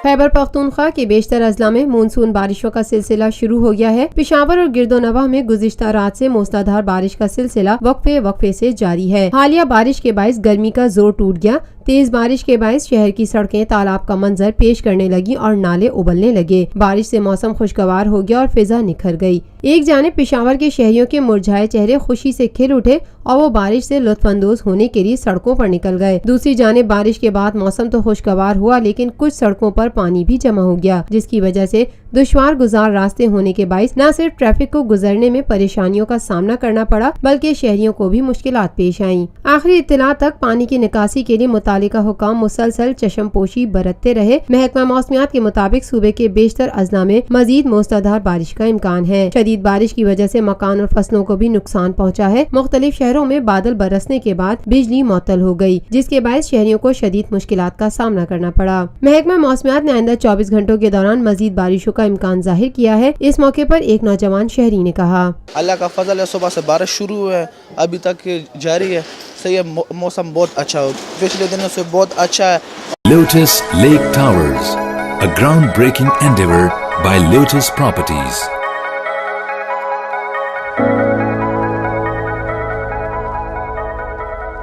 खैबर पख्तूनख्वा के बेशतर अजला में मानसून बारिशों का सिलसिला शुरू हो गया है। पेशावर और गिरदोनवाह में गुज़िश्ता रात से मूसलाधार बारिश का सिलसिला वक्फे से जारी है। हालिया बारिश के बायस गर्मी का जोर टूट गया। तेज बारिश के बायस शहर की सड़कें तालाब का मंजर पेश करने लगी और नाले उबलने लगे। बारिश से मौसम खुशगवार हो गया और फिजा निखर गई। एक जानिब पेशावर के शहरियों के मुरझाए चेहरे खुशी से खिल उठे और वो बारिश से लुत्फानंदोज होने के लिए सड़कों पर निकल गए। दूसरी जानिब बारिश के बाद मौसम तो खुशगवार हुआ, लेकिन कुछ सड़कों पर पानी भी जमा हो गया, जिसकी वजह से दुश्वार गुजार रास्ते होने के बायस न सिर्फ ट्रैफिक को गुजरने में परेशानियों का सामना करना पड़ा, बल्कि शहरियों को भी मुश्किलात पेश आईं। आखिरी इत्तला तक पानी की निकासी के लिए मुतालिका हुकाम मुसलसल चश्मपोशी बरतते रहे। महकमा मौसमियात के मुताबिक सूबे के बेशतर अजला में मजीद मूसलाधार बारिश का इम्कान है। शदीद बारिश की वजह से मकान और फसलों को भी नुकसान पहुँचा है। मुख्तलिफ शहरों में बादल बरसने के बाद बिजली मुअत्तल हो गयी, जिसके बायस शहरियों को शदीद मुश्किलात का सामना करना पड़ा। महकमा मौसमियात ने आइंदा 24 घंटों के दौरान मजीद बारिशों का इम्कान जाहिर किया है। इस मौके पर एक नौजवान शहरी ने कहा, अल्लाह का फजल है, सुबह से बारिश शुरू हुआ है, अभी तक जारी है। सही है, मौसम बहुत अच्छा हो, पिछले दिनों से बहुत अच्छा है। Lotus Lake Towers, a groundbreaking endeavor by Lotus Properties.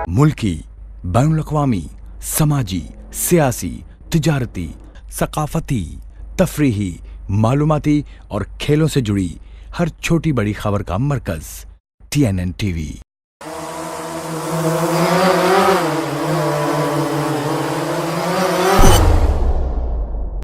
मुल्की, बैनुल-अक़वामी, समाजी, सियासी, तिजारती, सकाफती, तफरीही, मालूमाती और खेलों से जुड़ी हर छोटी बड़ी खबर का मरकज TNN TV।